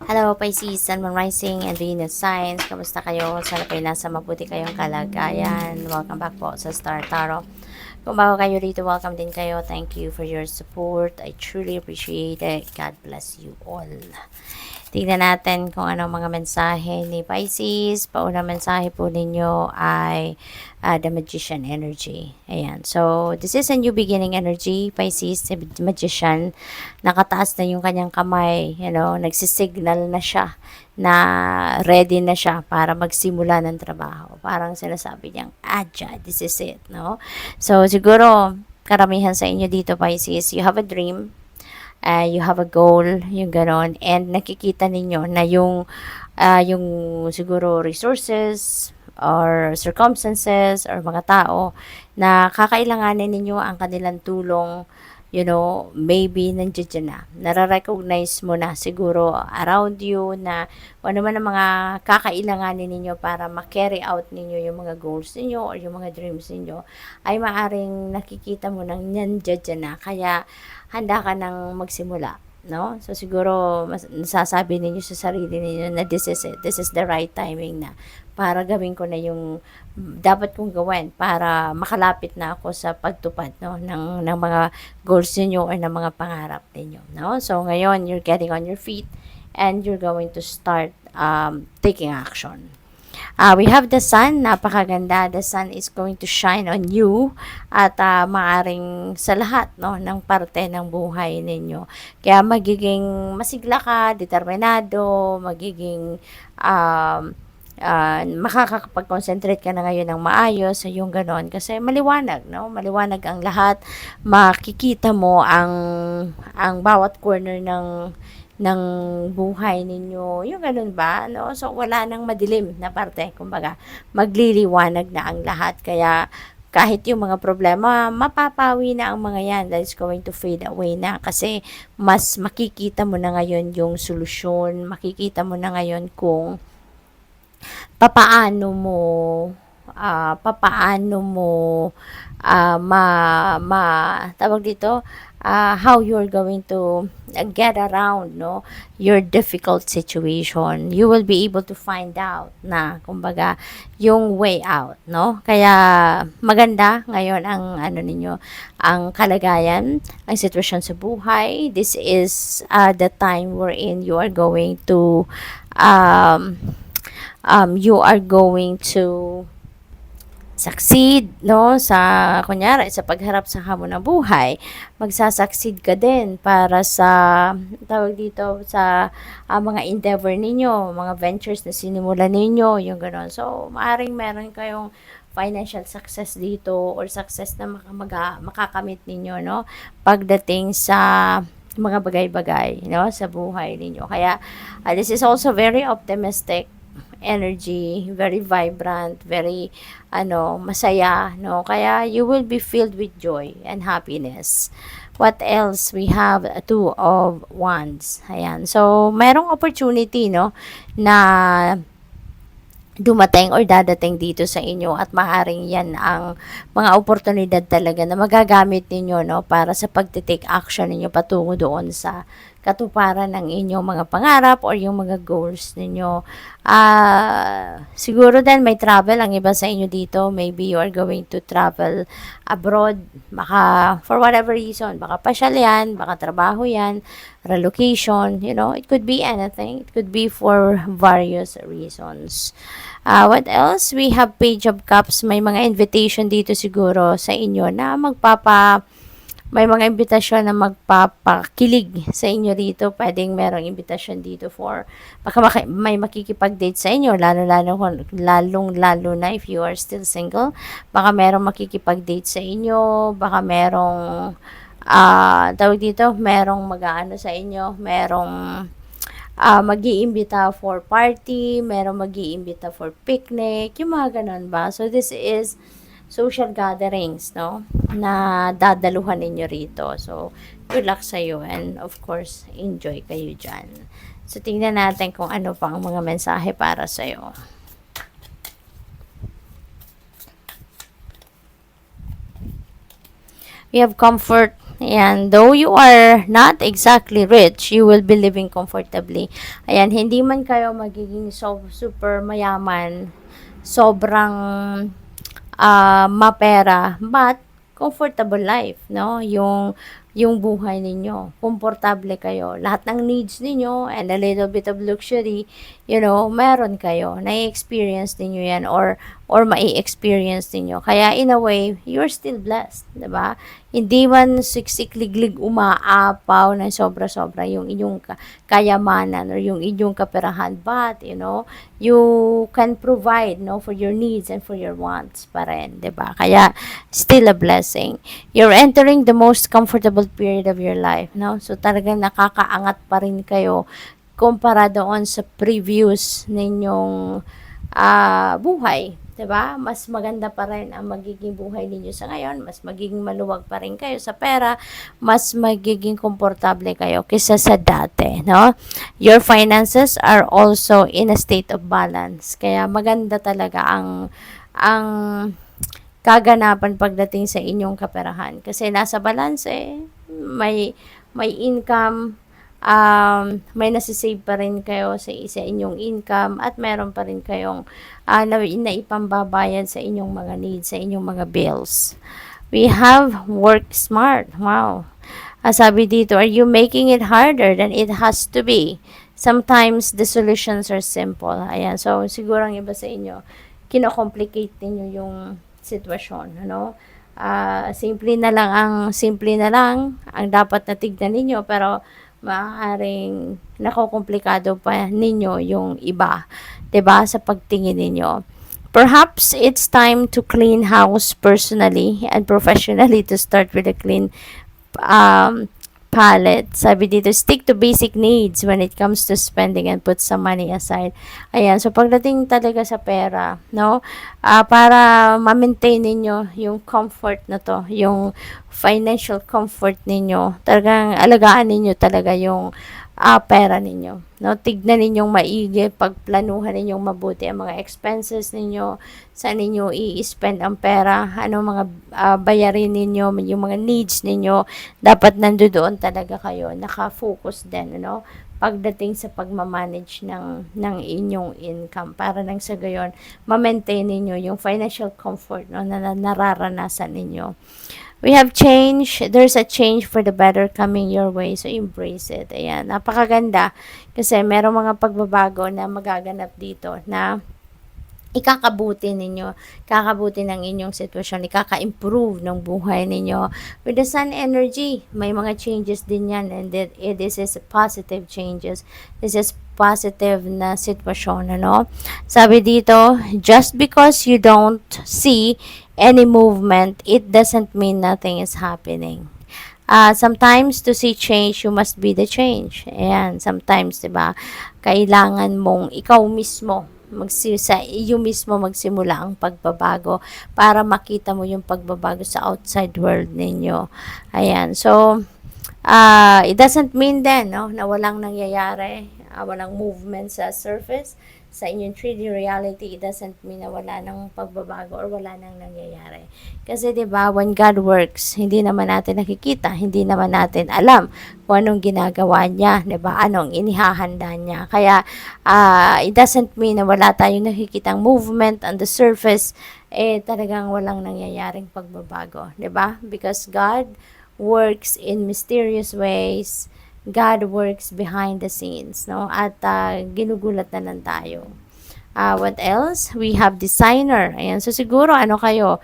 Hello, Pisces, Sun, Moon Rising, and Venus Signs. Kamusta kayo? Sana kayo nasa mabuti kayong kalagayan. Welcome back po sa Star Tarot. Kung bago kayo rito, welcome din kayo. Thank you for your support. I truly appreciate it. God bless you all. Tingnan natin kung ano mga mensahe ni Pisces. Paunang mensahe po ninyo ay the Magician energy. Ayan. So, this is a new beginning energy. Pisces, the Magician. Nakataas na yung kanyang kamay. You know, nagsisignal na siya na ready na siya para magsimula ng trabaho. Parang sinasabi niyang, Adja, this is it. No? So, siguro, karamihan sa inyo dito, Pisces, you have a dream, you have a goal, yung ganon, and nakikita ninyo na yung siguro resources or circumstances or mga tao na kakailanganin ninyo ang kanilang tulong, you know, maybe nandiyan dyan na. Nare-recognize mo na siguro around you na ano man ang mga kakailanganin ninyo para ma-carry out ninyo yung mga goals ninyo or yung mga dreams ninyo, ay maaring nakikita mo nang nandiyan dyan na. Kaya handa ka nang magsimula, no? So siguro nasasabi ninyo sa sarili ninyo na this is it. This is the right timing na para gawin ko na yung dapat kong gawin para makalapit na ako sa pagtupad, no, ng mga goals niyo or ng mga pangarap niyo, no? So ngayon you're getting on your feet and you're going to start taking action. We have the sun, napakaganda. The sun is going to shine on you at maaring sa lahat, no, ng parte ng buhay ninyo. Kaya magiging masigla ka, determinado, magiging makakapag-concentrate ka na ngayon ng maayos, yung ganon. Kasi maliwanag, no? Maliwanag ang lahat. Makikita mo ang bawat corner ng buhay ninyo, yung ganun ba, no? So, wala nang madilim na parte, kumbaga, magliliwanag na ang lahat, kaya, kahit yung mga problema, mapapawi na ang mga yan, that is going to fade away na, kasi, mas makikita mo na ngayon yung solusyon, makikita mo na ngayon kung, papaano mo tawag dito, how you're going to get around, no, your difficult situation. You will be able to find out na kumbaga yung way out, no? Kaya maganda ngayon ang ano ninyo, ang kalagayan, ang sitwasyon sa buhay. This is the time wherein you are going to succeed, no, sa kunyari sa pagharap sa hamon ng buhay. Magsasucceed ka din para sa tawag dito sa mga endeavor ninyo, mga ventures na sinimulan ninyo, yung gano'n. So maaring meron kayong financial success dito or success na makakamit ninyo, no, pagdating sa mga bagay-bagay, no, sa buhay ninyo. Kaya this is also very optimistic energy, very vibrant, very masaya, no? Kaya you will be filled with joy and happiness. What else? We have a Two of Wands. Ayan. So, merong opportunity, no, na dumating or dadating dito sa inyo, at maaaring yan ang mga oportunidad talaga na magagamit ninyo, no, para sa pagtitake action ninyo patungo doon sa katuparan ng inyong mga pangarap or yung mga goals ninyo. Siguro din may travel ang iba sa inyo dito. Maybe you are going to travel abroad. Baka for whatever reason, baka pasyal yan, baka trabaho yan, relocation, you know, it could be anything. It could be for various reasons. What else? We have Page of Cups. May mga invitation dito siguro sa inyo na may mga imbitasyon na magpapakilig sa inyo dito. Pwedeng merong imbitasyon dito for, baka may makikipag-date sa inyo, lalong-lalo na if you are still single. Baka merong makikipag-date sa inyo, baka merong, tawag dito, merong mag-aano sa inyo, merong mag-iimbita for party, merong mag-iimbita for picnic, yung mga ganun ba. So, this is social gatherings, no, na dadaluhan ninyo rito. So, good luck sa iyo, and of course, enjoy kayo dyan. So, tingnan natin kung ano pa ang mga mensahe para sa iyo. We have comfort, Ayan, though you are not exactly rich, you will be living comfortably. Ayan, hindi man kayo magiging super mayaman, sobrang mapera, but comfortable life, no? Yung buhay ninyo, komportable kayo. Lahat ng needs ninyo and a little bit of luxury, meron kayo. Na-experience ninyo yan or mai-experience ninyo. Kaya in a way, you're still blessed, 'di ba? Hindi man siksik-liglig umaapaw na sobra-sobra yung inyong kayamanan or yung inyong kaperahan, but you can provide, no, for your needs and for your wants pa rin, 'di ba? Kaya still a blessing. You're entering the most comfortable period of your life, no? So talagang nakakaangat pa rin kayo kumpara doon sa previous ninyong buhay, 'di ba? Mas maganda pa rin ang magiging buhay ninyo sa ngayon, mas magiging maluwag pa rin kayo sa pera, mas magiging komportable kayo kaysa sa dati, no? Your finances are also in a state of balance. Kaya maganda talaga ang kaganapan pagdating sa inyong kaperahan kasi nasa balance may income, may nasisave pa rin kayo sa isa inyong income at meron pa rin kayong na ipambabayad sa inyong mga needs, sa inyong mga bills. We have work smart. Wow. Sabi dito, are you making it harder than it has to be? Sometimes the solutions are simple. Ayan, so siguro ang iba sa inyo, kino-complicate niyo yung sitwasyon, ano? Simple na lang ang dapat na tignan ninyo, pero maaaring nakokomplikado pa ninyo yung iba, 'di ba, sa pagtingin ninyo. Perhaps it's time to clean house personally and professionally to start with a clean palette. Sabi dito, stick to basic needs when it comes to spending and put some money aside. Ayan, so pagdating talaga sa pera, no? Para ma-maintain ninyo yung comfort na to, yung financial comfort ninyo, talagang alagaan ninyo talaga yung pera ninyo. No, tignan ninyong maigi, pagplanuhan ninyong mabuti ang mga expenses ninyo, saan ninyo i-spend ang pera, ano mga bayarin ninyo, yung mga needs ninyo, dapat nandoon talaga kayo, naka-focus din, ano, pagdating sa pagmamanage ng inyong income para nang sa gayon ma-maintain ninyo yung financial comfort, no, na nararanasan ninyo. We have change. There's a change for the better coming your way. So, embrace it. Ayan. Napakaganda. Kasi merong mga pagbabago na magaganap dito na ikakabuti ninyo, kakabuti ng inyong sitwasyon, ikaka-improve ng buhay ninyo. With the sun energy, may mga changes din yan, and this is positive changes. This is positive na sitwasyon, ano? Sabi dito, just because you don't see any movement, it doesn't mean nothing is happening. Sometimes to see change, you must be the change. Ayan, sometimes, 'di ba? Kailangan mong ikaw mismo sa iyo mismo magsimula ang pagbabago para makita mo yung pagbabago sa outside world ninyo. Ayan. So, it doesn't mean then, no, na walang nangyayari, walang movement sa surface. Sa inyong 3D reality, it doesn't mean na wala nang pagbabago or wala nang nangyayari. Kasi 'di ba, when God works, hindi naman natin nakikita, hindi naman natin alam kung anong ginagawa niya, 'di ba? Anong inihahanda niya. Kaya it doesn't mean na wala tayong nakikitang movement on the surface, talagang walang nangyayaring pagbabago, 'di ba? Because God works in mysterious ways. God works behind the scenes, no? At ginugulat na lang tayo. What else? We have designer. Ayan, so siguro ano kayo,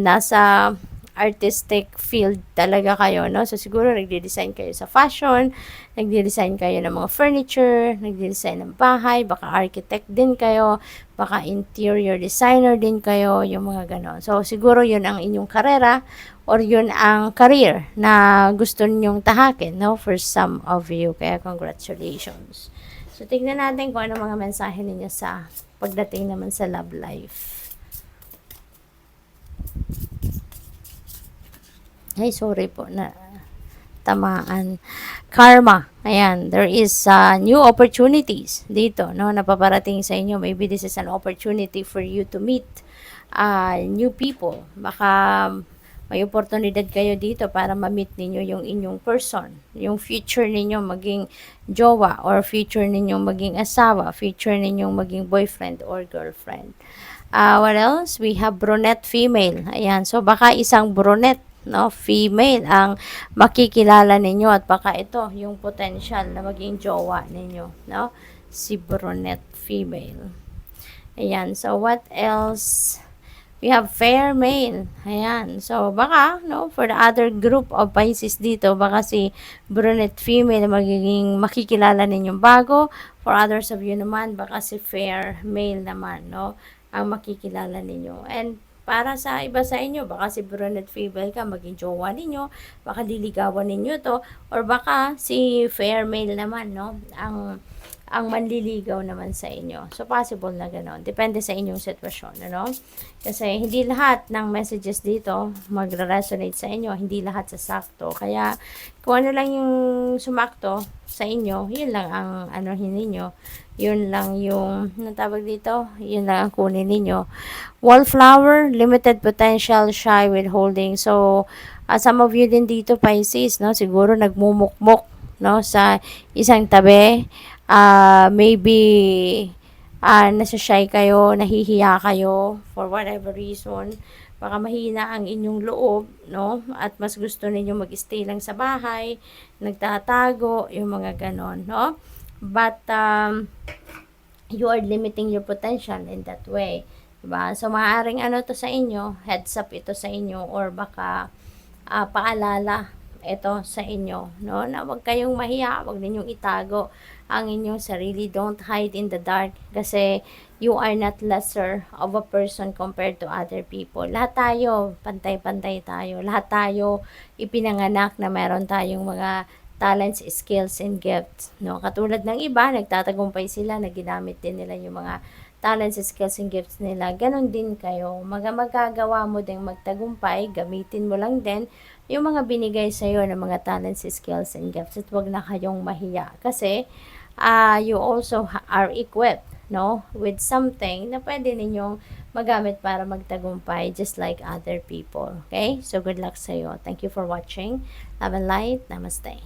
nasa artistic field talaga kayo, no? So siguro nagde-design kayo sa fashion, nagde-design kayo ng mga furniture, nagde-design ng bahay, baka architect din kayo, baka interior designer din kayo, yung mga ganon. So siguro yun ang inyong karera or yun ang career na gusto ninyong tahakin, no, for some of you. Kaya congratulations. So tignan natin kung ano mga mensahe ninyo sa pagdating naman sa love life. Ay, sorry po na tamaan. Karma. Ayan, there is new opportunities dito, no, napaparating sa inyo. Maybe this is an opportunity for you to meet new people. Baka May oportunidad kayo dito para ma-meet ninyo yung inyong person, yung future ninyo maging jowa or future ninyong maging asawa, future ninyong maging boyfriend or girlfriend. What else? We have brunette female. Ayan, so baka isang brunette, no, female ang makikilala ninyo at baka ito yung potential na maging jowa ninyo, no? Si brunette female. Ayan, so what else? We have fair male. Ayan. So, baka, no, for the other group of Pisces dito, baka si brunette female magiging makikilala ninyong bago. For others of you naman, baka si fair male naman, no, ang makikilala ninyo. And para sa iba sa inyo, baka si brunette female ka, maging jowa ninyo, baka liligawan ninyo to, or baka si fair male naman, no, ang manliligaw naman sa inyo. So, possible na gano'n. Depende sa inyong sitwasyon, ano? Kasi hindi lahat ng messages dito magre-resonate sa inyo. Hindi lahat sasakto. Kaya, kung ano lang yung sumakto sa inyo, yun lang ang anohin ninyo. Yun lang yung, natawag dito, yun lang ang kunin ninyo. Wallflower, limited potential, shy, withholding. So, some of you din dito, Pisces, no? Siguro nagmumukmok, no? Sa isang tabi. Maybe nasa-shy kayo, nahihiya kayo for whatever reason. Baka mahina ang inyong loob, no? At mas gusto ninyo mag-stay lang sa bahay, nagtatago, yung mga ganon, no? But you are limiting your potential in that way. Diba? So, maaaring ano to sa inyo, heads up ito sa inyo, or baka paalala ito sa inyo, no? Na huwag kayong mahiya, huwag ninyong itago ang inyong sarili. Don't hide in the dark kasi you are not lesser of a person compared to other people. Lahat tayo, pantay-pantay tayo. Lahat tayo ipinanganak na meron tayong mga talents, skills, and gifts, no? Katulad ng iba, nagtatagumpay sila, naginamit din nila yung mga talents, skills, and gifts nila. Ganon din kayo. Magagawa mo din magtagumpay, gamitin mo lang din yung mga binigay sa'yo ng mga talents, skills, and gifts. At huwag na kayong mahiya. Kasi, you also are equipped, no, with something na pwede ninyong magamit para magtagumpay just like other people. Okay? So, good luck sa'yo. Thank you for watching. Love and light. Namaste.